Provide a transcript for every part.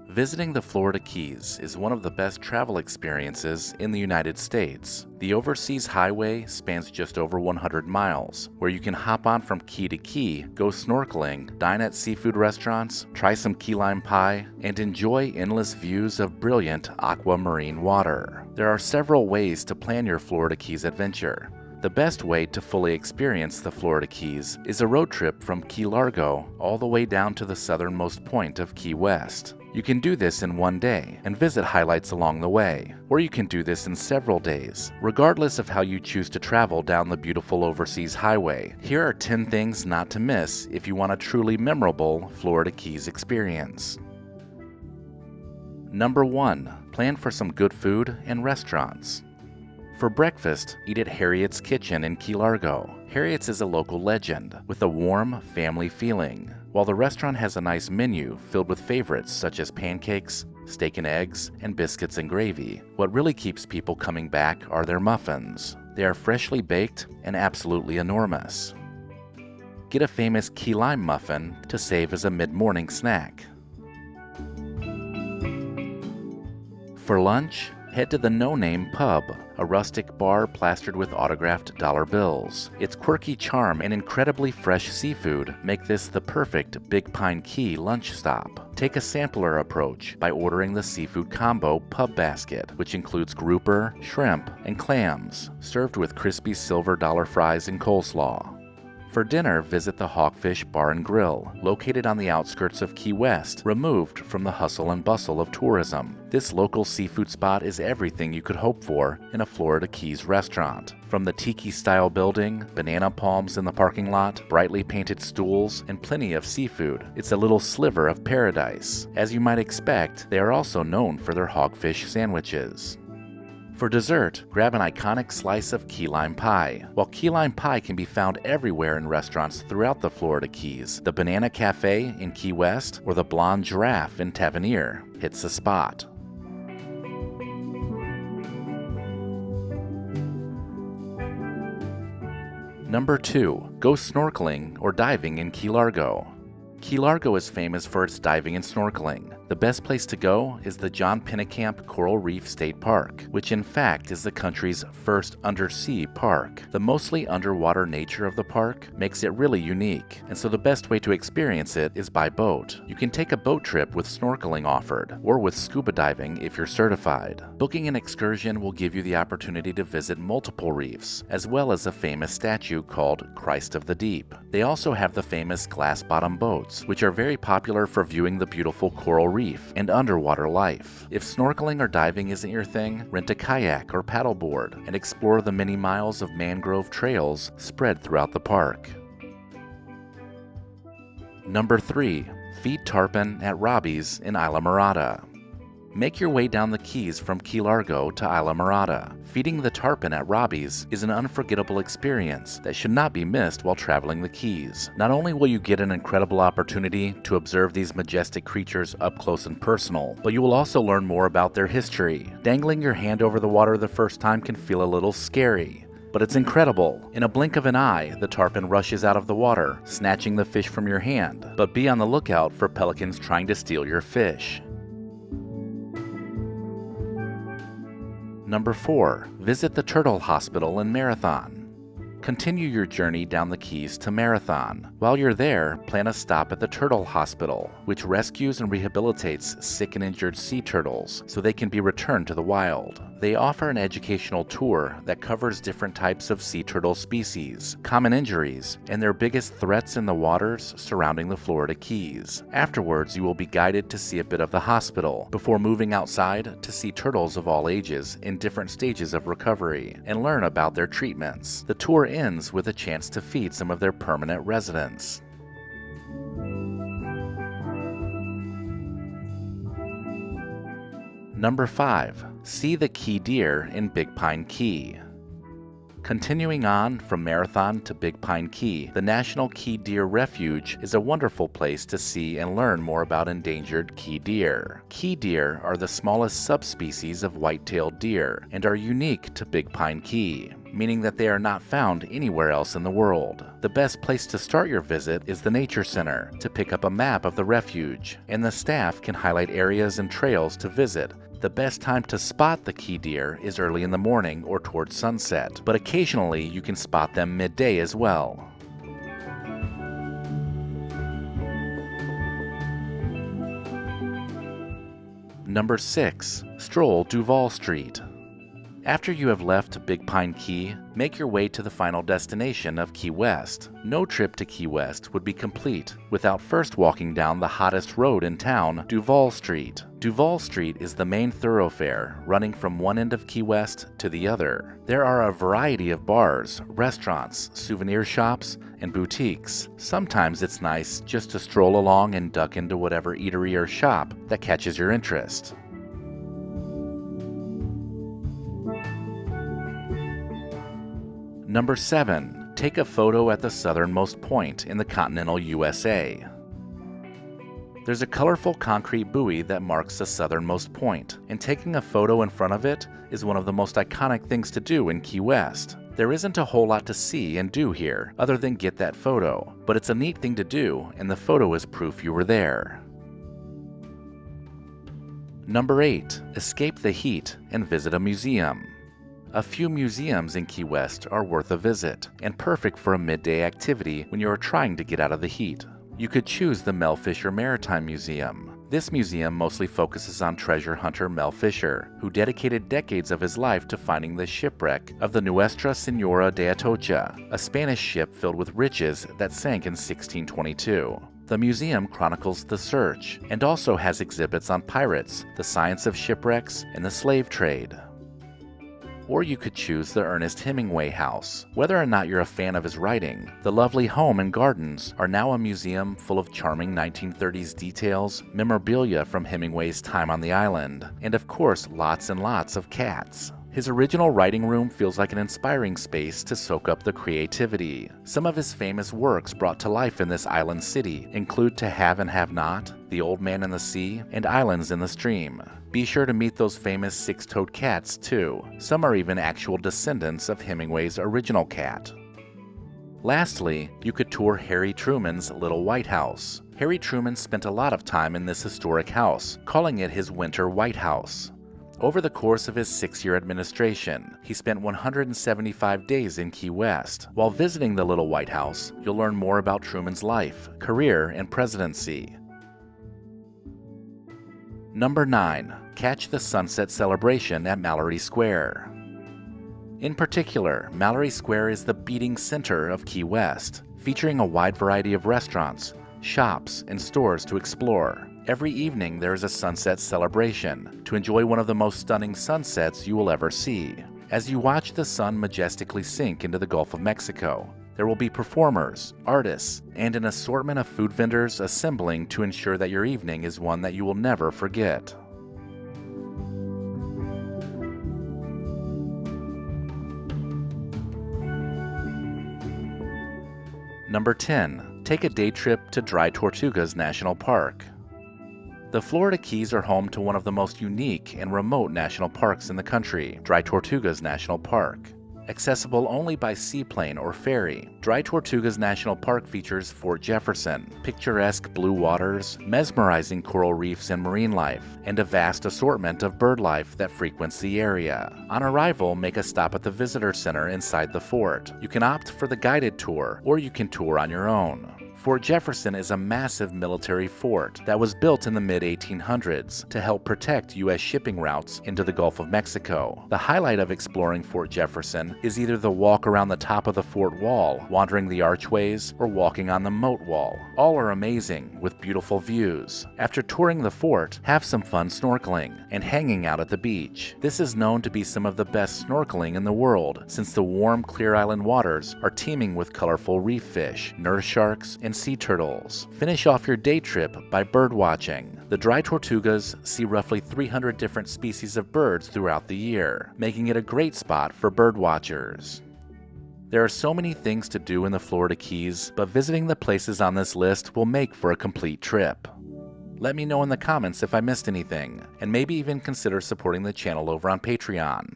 Visiting the Florida Keys is one of the best travel experiences in the United States. The overseas highway spans just over 100 miles, where you can hop on from key to key, go snorkeling, dine at seafood restaurants, try some key lime pie, and enjoy endless views of brilliant aquamarine water. There are several ways to plan your Florida Keys adventure. The best way to fully experience the Florida Keys is a road trip from Key Largo all the way down to the southernmost point of Key West. You can do this in one day and visit highlights along the way, or you can do this in several days. Regardless of how you choose to travel down the beautiful overseas highway, here are 10 things not to miss if you want a truly memorable Florida Keys experience. Number 1. Plan for some good food and restaurants. For breakfast, eat at Harriet's Kitchen in Key Largo. Harriet's is a local legend with a warm, family feeling. While the restaurant has a nice menu filled with favorites such as pancakes, steak and eggs, and biscuits and gravy, what really keeps people coming back are their muffins. They are freshly baked and absolutely enormous. Get a famous key lime muffin to save as a mid-morning snack. For lunch, head to the No Name Pub, a rustic bar plastered with autographed dollar bills. Its quirky charm and incredibly fresh seafood make this the perfect Big Pine Key lunch stop. Take a sampler approach by ordering the Seafood Combo Pub Basket, which includes grouper, shrimp, and clams, served with crispy silver dollar fries and coleslaw. For dinner, visit the Hawkfish Bar and Grill, located on the outskirts of Key West, removed from the hustle and bustle of tourism. This local seafood spot is everything you could hope for in a Florida Keys restaurant. From the tiki-style building, banana palms in the parking lot, brightly painted stools, and plenty of seafood, it's a little sliver of paradise. As you might expect, they are also known for their hogfish sandwiches. For dessert, grab an iconic slice of key lime pie. While key lime pie can be found everywhere in restaurants throughout the Florida Keys, the Banana Cafe in Key West or the Blonde Giraffe in Tavernier hits the spot. Number 2. Go snorkeling or diving in Key Largo. Key Largo is famous for its diving and snorkeling. The best place to go is the John Pennekamp Coral Reef State Park, which in fact is the country's first undersea park. The mostly underwater nature of the park makes it really unique, and so the best way to experience it is by boat. You can take a boat trip with snorkeling offered, or with scuba diving if you're certified. Booking an excursion will give you the opportunity to visit multiple reefs, as well as a famous statue called Christ of the Deep. They also have the famous glass-bottom boats, which are very popular for viewing the beautiful coral reef and underwater life. If snorkeling or diving isn't your thing, rent a kayak or paddleboard and explore the many miles of mangrove trails spread throughout the park. Number 3. Feed tarpon at Robbie's in Isla Mirada. Make your way down the Keys from Key Largo to Isla Mirada. Feeding the tarpon at Robbie's is an unforgettable experience that should not be missed while traveling the Keys. Not only will you get an incredible opportunity to observe these majestic creatures up close and personal, but you will also learn more about their history. Dangling your hand over the water the first time can feel a little scary, but it's incredible. In a blink of an eye, the tarpon rushes out of the water, snatching the fish from your hand. But be on the lookout for pelicans trying to steal your fish. Number 4. Visit the Turtle Hospital in Marathon. Continue your journey down the Keys to Marathon. While you're there, plan a stop at the Turtle Hospital, which rescues and rehabilitates sick and injured sea turtles so they can be returned to the wild. They offer an educational tour that covers different types of sea turtle species, common injuries, and their biggest threats in the waters surrounding the Florida Keys. Afterwards, you will be guided to see a bit of the hospital before moving outside to see turtles of all ages in different stages of recovery and learn about their treatments. The tour ends with a chance to feed some of their permanent residents. Number 5. See the key deer in Big Pine Key. Continuing on from Marathon to Big Pine Key, the National Key Deer Refuge is a wonderful place to see and learn more about endangered key deer. Key deer are the smallest subspecies of white-tailed deer and are unique to Big Pine Key. meaning that they are not found anywhere else in the world. The best place to start your visit is the Nature Center to pick up a map of the refuge, and the staff can highlight areas and trails to visit. The best time to spot the key deer is early in the morning or towards sunset, but occasionally you can spot them midday as well. Number 6. Stroll Duval Street. After you have left Big Pine Key, make your way to the final destination of Key West. No trip to Key West would be complete without first walking down the hottest road in town, Duval Street. Duval Street is the main thoroughfare running from one end of Key West to the other. There are a variety of bars, restaurants, souvenir shops, and boutiques. Sometimes it's nice just to stroll along and duck into whatever eatery or shop that catches your interest. Number 7. Take a photo at the Southernmost Point in the continental USA. There's a colorful concrete buoy that marks the southernmost point, and taking a photo in front of it is one of the most iconic things to do in Key West. There isn't a whole lot to see and do here other than get that photo, but it's a neat thing to do, and the photo is proof you were there. Number 8. Escape the heat and visit a museum. A few museums in Key West are worth a visit, and perfect for a midday activity when you are trying to get out of the heat. You could choose the Mel Fisher Maritime Museum. This museum mostly focuses on treasure hunter Mel Fisher, who dedicated decades of his life to finding the shipwreck of the Nuestra Senora de Atocha, a Spanish ship filled with riches that sank in 1622. The museum chronicles the search, and also has exhibits on pirates, the science of shipwrecks, and the slave trade. Or you could choose the Ernest Hemingway House. Whether or not you're a fan of his writing, the lovely home and gardens are now a museum full of charming 1930s details, memorabilia from Hemingway's time on the island, and of course lots and lots of cats. His original writing room feels like an inspiring space to soak up the creativity. Some of his famous works brought to life in this island city include To Have and Have Not, The Old Man and the Sea, and Islands in the Stream. Be sure to meet those famous six-toed cats too. Some are even actual descendants of Hemingway's original cat. Lastly, you could tour Harry Truman's Little White House. Harry Truman spent a lot of time in this historic house, calling it his Winter White House. Over the course of his 6-year administration, he spent 175 days in Key West. While visiting the Little White House, you'll learn more about Truman's life, career, and presidency. Number 9. Catch the sunset celebration at Mallory Square. In particular, Mallory Square is the beating center of Key West, featuring a wide variety of restaurants, shops, and stores to explore. Every evening there is a sunset celebration to enjoy one of the most stunning sunsets you will ever see. As you watch the sun majestically sink into the Gulf of Mexico, there will be performers, artists, and an assortment of food vendors assembling to ensure that your evening is one that you will never forget. Number 10. Take a day trip to Dry Tortugas National Park. The Florida Keys are home to one of the most unique and remote national parks in the country, Dry Tortugas National Park. Accessible only by seaplane or ferry, Dry Tortugas National Park features Fort Jefferson, picturesque blue waters, mesmerizing coral reefs and marine life, and a vast assortment of bird life that frequents the area. On arrival, make a stop at the visitor center inside the fort. You can opt for the guided tour, or you can tour on your own. Fort Jefferson is a massive military fort that was built in the mid-1800s to help protect U.S. shipping routes into the Gulf of Mexico. The highlight of exploring Fort Jefferson is either the walk around the top of the fort wall, wandering the archways, or walking on the moat wall. All are amazing, with beautiful views. After touring the fort, have some fun snorkeling and hanging out at the beach. This is known to be some of the best snorkeling in the world, since the warm, clear island waters are teeming with colorful reef fish, nurse sharks, and sea turtles. Finish off your day trip by bird watching. The Dry Tortugas see roughly 300 different species of birds throughout the year, making it a great spot for bird watchers. There are so many things to do in the Florida Keys, but visiting the places on this list will make for a complete trip. Let me know in the comments if I missed anything, and maybe even consider supporting the channel over on Patreon.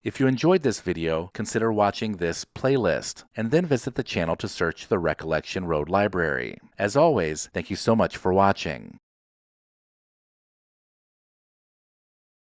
If you enjoyed this video, consider watching this playlist, and then visit the channel to search the Recollection Road Library. As always, thank you so much for watching.